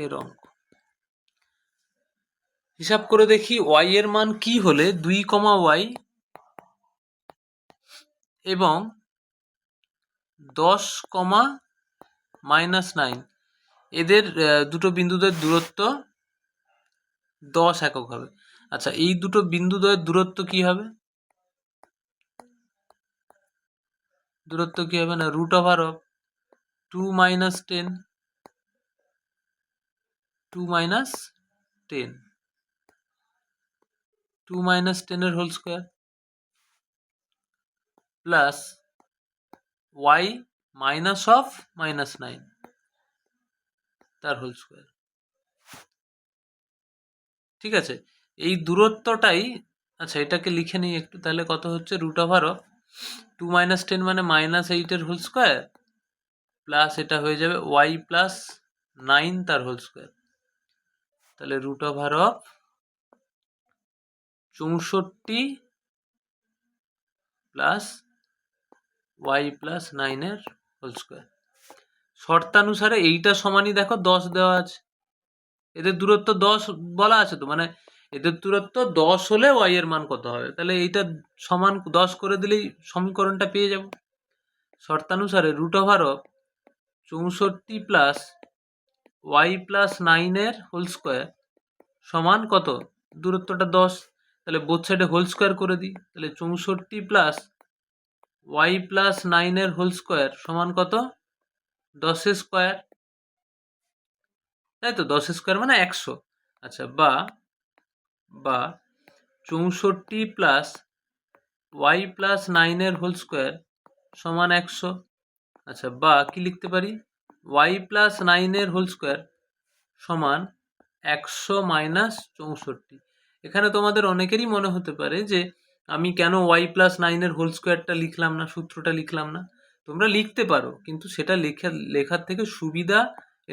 এর অঙ্ক। হিসাব করে দেখি ওয়াই এর মান কি হলে 2, y এবং 10, -9 এদের দুটো বিন্দুদের দূরত্ব 10 একক হবে। আচ্ছা, এই দুটো বিন্দুদ্বয়ের দূরত্ব কি হবে? দূরত্ব কি হবে না √2 - 10 2 - 10 2 - 10 এর হোল স্কোয়ার প্লাস y -9 তার হোল স্কোয়ার। ঠিক আছে, এই দূরত্বটাই, আচ্ছা এটাকে লিখে নিই একটু, তাহলে কত হচ্ছে √2 - 10 মানে -8 এর হোল স্কোয়ার প্লাস এটা হয়ে যাবে y +9 তার হোল স্কোয়ার। তাহলে √64 প্লাস y +9 এর হোল স্কোয়ার। শর্তানুসারে এইটা সমানই দেখো 10 দেওয়া আছে, এদের দূরত্ব 10 বলা আছে, তো মানে এদের দূরত্ব 10 হলে y এর মান কত হবে, তাহলে এইটা সমান 10 করে দিলেই সমীকরণটা পেয়ে যাব। শর্তানুসারে √64 প্লাস y +9 এর হোল স্কোয়ার সমান কত, দূরত্বটা 10, তাহলে বোথ সাইডে হোল স্কোয়ার করে দিই, তাহলে 64 প্লাস y +9 এর হোল স্কোয়ার সমান কত, 10 স্কোয়ার, তাই তো 10 স্কোয়ার মানে 100। আচ্ছা, বা 64 প্লাস y +9 এর হোল স্কোয়ার সমান 100। আচ্ছা, বা কি লিখতে পারি, y +9 এর হোল স্কোয়ার সমান 100 - 64। এখানে তোমাদের অনেকেরই মনে হতে পারে যে আমি কেন y +9 এর হোল স্কোয়ারটা লিখলাম না, সূত্রটা লিখলাম না। তোমরা লিখতে পারো, কিন্তু সেটা লেখার থেকে সুবিধা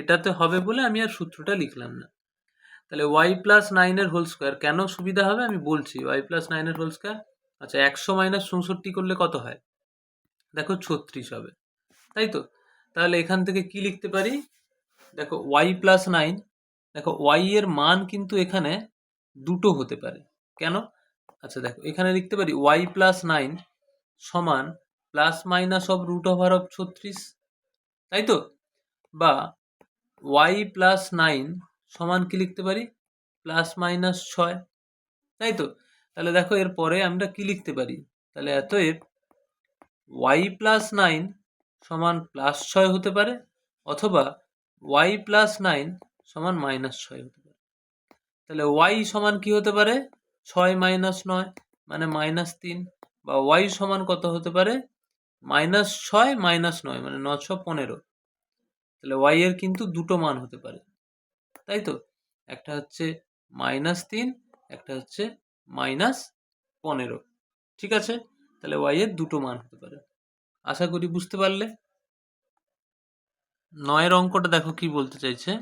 এটাতে হবে বলে আমি আর সূত্রটা লিখলাম না। তাহলে y +9 এর হোল স্কোয়ার কেন সুবিধা হবে আমি বলছি। y +9 এর হোল স্কোয়ার, আচ্ছা 100 - 64 করলে কত হয়, দেখো 36 হবে, তাই তো। তাহলে এখান থেকে কি লিখতে পারি, দেখো y +9, দেখো y এর মান কিন্তু এখানে দুটো হতে পারে, কেন, আচ্ছা দেখো এখানে লিখতে পারি y +9 সমান ±√36, তাই তো, বা y +9 সমান কি লিখতে পারি ±6, তাই তো। তাহলে দেখো এরপরে আমরা কি লিখতে পারি, তাহলে অতএব y +9 সমান +6 হতে পারে, অথবা y +9 সমান -6 হতে পারে। তাহলে y সমান কি হতে পারে, 6 - 9 মানে -3, বা y সমান কত হতে পারে, -6 - 9 মানে 915। তাহলে y এর কিন্তু দুটো মান হতে পারে, তাই তো, একটা হচ্ছে -3, একটা হচ্ছে -15। ঠিক আছে, তাহলে y এর দুটো মান হতে পারে। আশা করি বুঝতে পারলে। 9 অঙ্কটা দেখো কি বলতে চাইছে,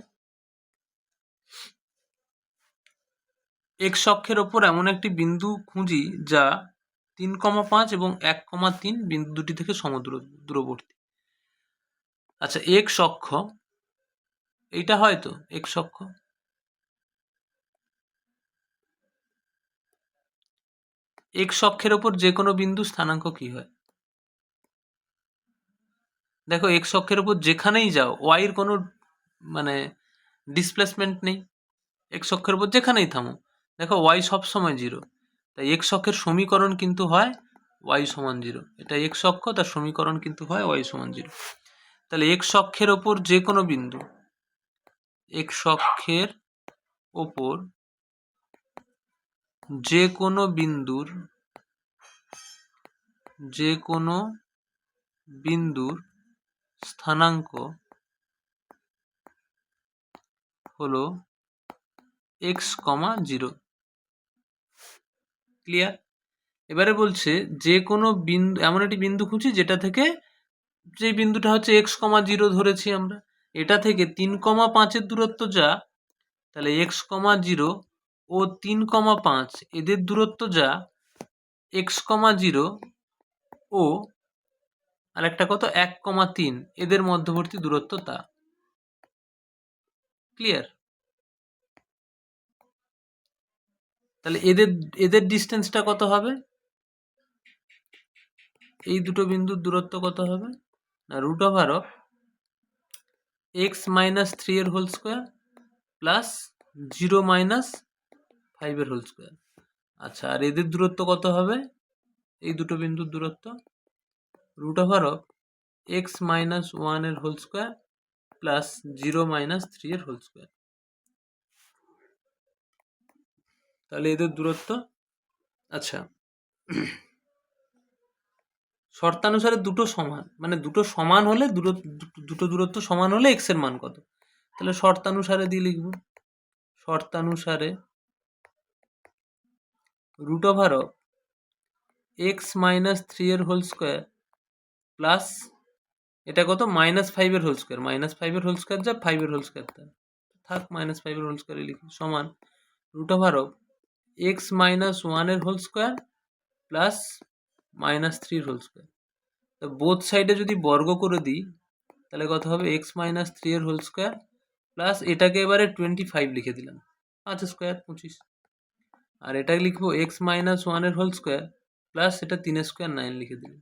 x অক্ষের ওপর এমন একটি বিন্দু খুঁজি যা 3,5 এবং 1,3 বিন্দু দুটি থেকে দূরবর্তী। আচ্ছা, x অক্ষ এইটা হয়তো x অক্ষ, x অক্ষের ওপর যে কোনো বিন্দু স্থানাঙ্ক কি হয়, দেখো x অক্ষের ওপর যেখানেই যাও y এর কোনো মানে ডিসপ্লেসমেন্ট নেই, x অক্ষের ওপর যেখানেই থামো দেখো y সবসময় 0, তাই x অক্ষের সমীকরণ কিন্তু হয় y সমান 0, এটা x অক্ষ, তার সমীকরণ কিন্তু হয় y সমান 0। তাহলে x অক্ষের ওপর যে কোনো বিন্দু, x অক্ষের ওপর যে কোনো বিন্দুর স্থানাঙ্ক হলো x, 0। ক্লিয়ার? এবারে বলছে যে কোনো বিন্দু, এমন একটি বিন্দু খুঁজি যেটা থেকে, যে বিন্দুটা হচ্ছে x, 0 ধরেছি আমরা, এটা থেকে 3,5 এর দূরত্ব যা, তাহলে x, 0 ও 3,5 এদের দূরত্ব যা, x, 0 ও আরেকটা কত 1,3 এদের মধ্যবর্তী দূরত্ব তা। ক্লিয়ার? তাহলে এদের এদের ডিস্টেন্সটা কত হবে? এই দুটো বিন্দুর দূরত্ব কত হবে? না root over of x minus 3 এর হোল স্কোয়ার প্লাস 0 মাইনাস 5 এর হোল স্কোয়ার। আচ্ছা, আর এদের দূরত্ব কত হবে? এই দুটো বিন্দুর দূরত্ব root over of x minus 1 এর হোল স্কোয়ার প্লাস 0 মাইনাস 3 এর হোল স্কোয়ার। তাহলে এদের দূরত্ব, আচ্ছা শর্তানুসারে দুটো সমান, মানে দুটো সমান হলে দুটো দূরত্ব সমান হলে এক্স এর মান কত? তাহলে শর্তানুসারে দিয়ে লিখব, শর্তানুসারে root over of x minus 3 এর হোল স্কোয়ার প্লাস এটা কত? -5 এর হোল স্কোয়ার, -5 এর হোল স্কোয়ার যা 5 এর হোল স্কোয়ার থাক, -5 এর হোল স্কোয়ারে লিখি, সমান root over of x minus 1 এর হোল স্কোয়ার প্লাস -3 এর হোল স্কোয়ার। তো বোথ সাইডে যদি বর্গ করে দিই তাহলে কত হবে? এক্স মাইনাস 3 এর হোল স্কোয়ার প্লাস এটাকে এবারে 25 লিখে দিলাম, 5 স্কোয়ার 25, আর এটাকে লিখবো এক্স মাইনাস 1 এর হোল স্কোয়ার প্লাস এটা 3 স্কোয়ার 9 লিখে দিলাম।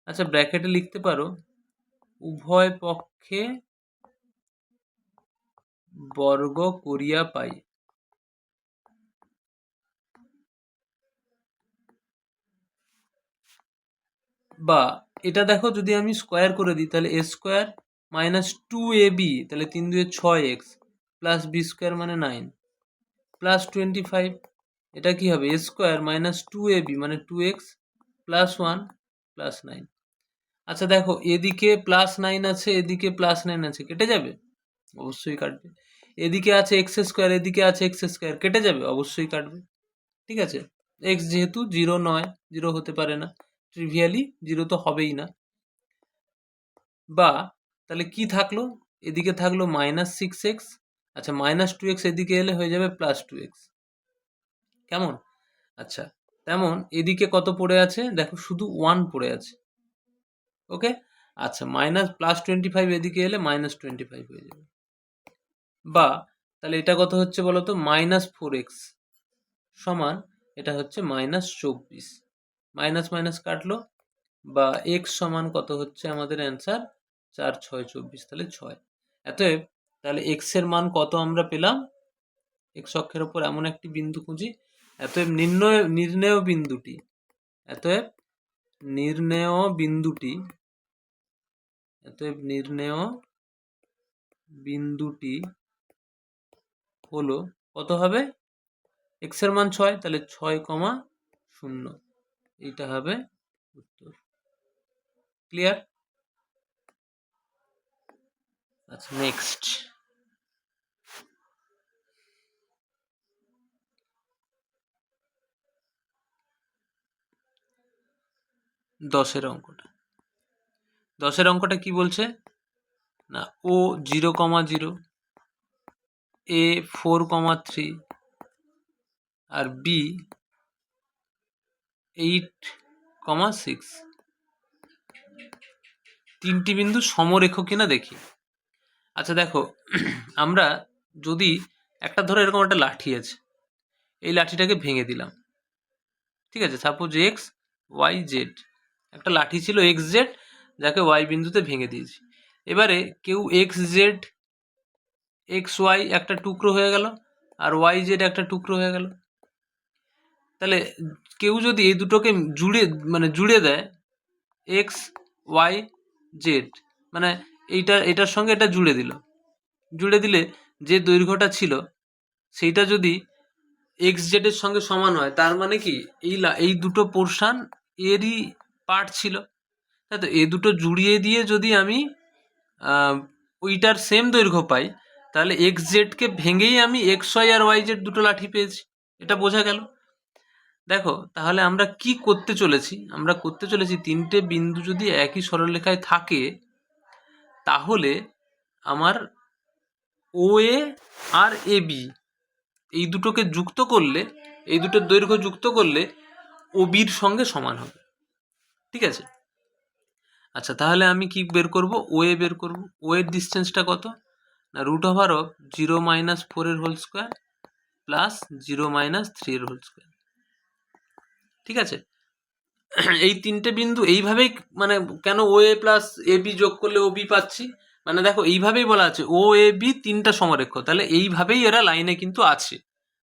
আচ্ছা, ব্র্যাকেটে লিখতে পারো উভয় পক্ষে বর্গ করিয়া পাই, বা এটা দেখো যদি আমি স্কোয়ার করে দিই তাহলে এ স্কোয়ার মাইনাস 2ab, তাহলে 3 2 6x প্লাস বি স্কোয়ার মানে 9 প্লাস 25, এটা কি হবে? এ স্কোয়ার মাইনাস 2ab মানে 2x প্লাস 1 প্লাস 9। আচ্ছা দেখো, এদিকে প্লাস 9 আছে, এদিকে প্লাস 9 আছে, কেটে যাবে? অবশ্যই কাটবে। এদিকে আছে এক্স স্কোয়ার, এদিকে আছে এক্স স্কোয়ার, কেটে যাবে? অবশ্যই কাটবে। ঠিক আছে, এক্স যেহেতু 0 নয়, 0 হতে পারে না, ট্রিভিয়ালি 0 তো হবেই না। বা তাহলে কি থাকলো? এদিকে থাকলো -6x, আচ্ছা -2x এদিকে এলে হয়ে যাবে +2x, কেমন? আচ্ছা, তেমন এদিকে কত পড়ে আছে দেখো, শুধু 1 পড়ে আছে, ওকে। আচ্ছা, +25 এদিকে এলে -25 হয়ে যাবে। বা তাহলে এটা কত হচ্ছে বলো তো? -4x সমান এটা হচ্ছে -24, মাইনাস মাইনাস কাটলো, বা x সমান কত হচ্ছে আমাদের অ্যান্সার? 4 6 24, তাহলে 6। অতএব তাহলে x এর মান কত আমরা পেলাম? x অক্ষের ওপর এমন একটি বিন্দু খুঁজি, অতএব নির্ণেয় বিন্দুটি, অতএব নির্ণেয় বিন্দুটি, অতএব নির্ণেয় বিন্দুটি হলো কত হবে? x এর মান 6, তাহলে 6,0, এইটা হবে উত্তর। ক্লিয়ার? আচ্ছা, নেক্সট 10-এর অঙ্কটা। 10-এর অঙ্কটা কি বলছে না, ও 0,0, এ 4,3 আর বি 8,6, তিনটি বিন্দু সমরেখ কিনা দেখি। আচ্ছা দেখো, আমরা যদি একটা ধরো এরকম একটা লাঠি আছে, এই লাঠিটাকে ভেঙে দিলাম, ঠিক আছে, সাপোজ এক্স ওয়াই জেড, একটা লাঠি ছিল এক্স জেড যাকে ওয়াই বিন্দুতে ভেঙে দিয়েছি। এবারে কেউ এক্স জেড এক্স ওয়াই একটা টুকরো হয়ে গেল, আর ওয়াই জেড একটা টুকরো হয়ে গেল। তাহলে কেউ যদি এই দুটোকে জুড়ে দেয়, এক্স ওয়াই জেড, মানে এটার সঙ্গে এটা জুড়ে দিলে যে দৈর্ঘ্যটা ছিল সেইটা যদি এক্স জেডের সঙ্গে সমান হয়, তার মানে কি এই দুটো পোর্শন এরই পার্ট ছিল, তাই তো। এই দুটো জুড়িয়ে দিয়ে যদি আমি ওইটার সেম দৈর্ঘ্য পাই, তাহলে এক্স জেডকে ভেঙেই আমি এক্স ওয়াই আর ওয়াই জেড দুটো লাঠি পেয়েছি, এটা বোঝা গেল। দেখো তাহলে আমরা কি করতে চলেছি? আমরা করতে চলেছি তিনটে বিন্দু যদি একই সরলরেখায় থাকে, তাহলে আমার ও এ আর এ বি এই দুটোকে যুক্ত করলে, এই দুটোর দৈর্ঘ্য যুক্ত করলে ও বির সঙ্গে সমান হবে, ঠিক আছে। আচ্ছা, তাহলে আমি কি বের করব? ও এ বের করব। ও এর ডিস্টেন্সটা কত? না রুট ওভার অফ 0 - 4 এর হোল স্কোয়ার প্লাস 0 মাইনাস 3 এর হোল স্কোয়ার। ঠিক আছে, এই তিনটে বিন্দু এইভাবেই, মানে কেন ও এ প্লাস এ বি যোগ করলে ও বি পাচ্ছি, মানে দেখো এইভাবেই বলা আছে ও এ বি তিনটা সমরেখ, তাহলে এইভাবেই এরা লাইনে কিন্তু আছে।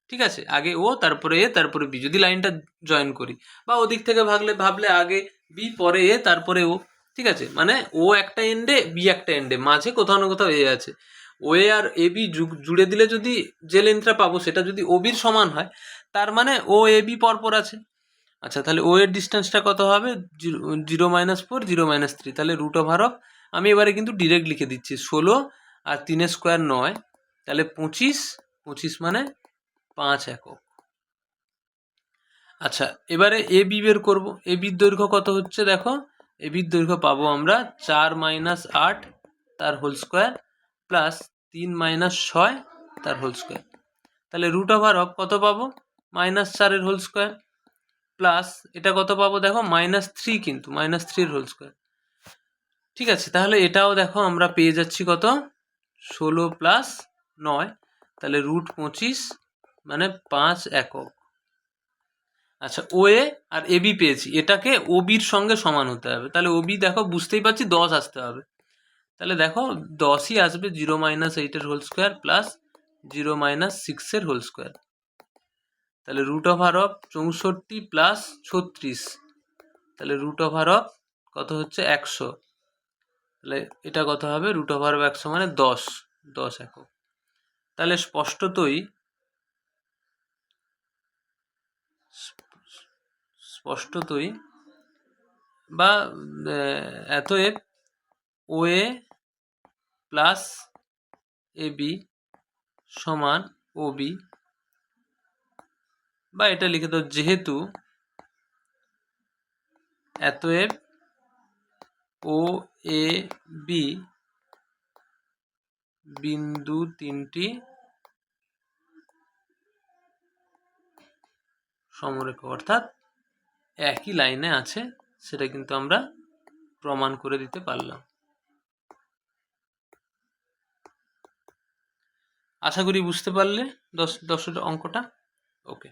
ঠিক আছে, আগে ও তারপরে এ তারপরে বি, যদি লাইনটা জয়েন করি, বা ওদিক থেকে ভাবলে আগে বি পরে এ তারপরে ও। ঠিক আছে, মানে ও একটা এন্ডে বি একটা এন্ডে, মাঝে কোথাও না কোথাও এ আছে। ও এ আর এ বি জুড়ে দিলে যদি যে লেন্থটা পাবো সেটা যদি ও বির সমান হয়, তার মানে ও এ বি পরপর আছে। আচ্ছা, তাহলে ও এর ডিস্টেন্সটা কত হবে? 0 মাইনাস 4 0 মাইনাস 3, তাহলে রুট ওভার অফ, আমি এবারে কিন্তু ডিরেক্ট লিখে দিচ্ছি 16 আর 3 স্কোয়ার 9, তাহলে 25, 25 মানে 5 একক। আচ্ছা, এবারে এ বি বের করবো। এ বির দৈর্ঘ্য কত হচ্ছে দেখো, এ বির দৈর্ঘ্য পাবো আমরা 4 মাইনাস 8 তার হোল স্কোয়ার প্লাস 3 মাইনাস 6 তার হোল স্কোয়ার, তাহলে রুট ওভার অফ কত পাবো? -4 এর হোল স্কোয়ার প্লাস এটা কত পাবো দেখো -3, কিন্তু -3 এর হোল স্কোয়ার। ঠিক আছে, তাহলে এটাও দেখো আমরা পেয়ে যাচ্ছি কত, 16 প্লাস 9, তাহলে রুট 25 মানে 5 একক। আচ্ছা, ও এ আর এ বি পেয়েছি, এটাকে ও বির সঙ্গে সমান হতে হবে, তাহলে ও বি দেখো বুঝতেই পারছি 10 আসতে হবে, তাহলে দেখো 10ই আসবে, 0 মাইনাস 8 এর হোল স্কোয়ার প্লাস 0 মাইনাস 6 এর হোল স্কোয়ার, তাহলে রুট ওভার অফ 64 প্লাস 36, তাহলে রুট ওভার অফ কত হচ্ছে 100, তাহলে এটা কত হবে, রুট ওভার অফ 100 মানে 10 একক। তাহলে স্পষ্টতই বা এতএব ও এ প্লাস এ বি সমান ও বি, বা এটা লিখে দাও যেহেতু এতএব ও এ বি বিন্দু তিনটি সমরেখ, অর্থাৎ একই লাইনে আছে, সেটা কিন্তু আমরা প্রমাণ করে দিতে পারলাম। আশা করি বুঝতে পারলে 10 অঙ্কটা। ওকে।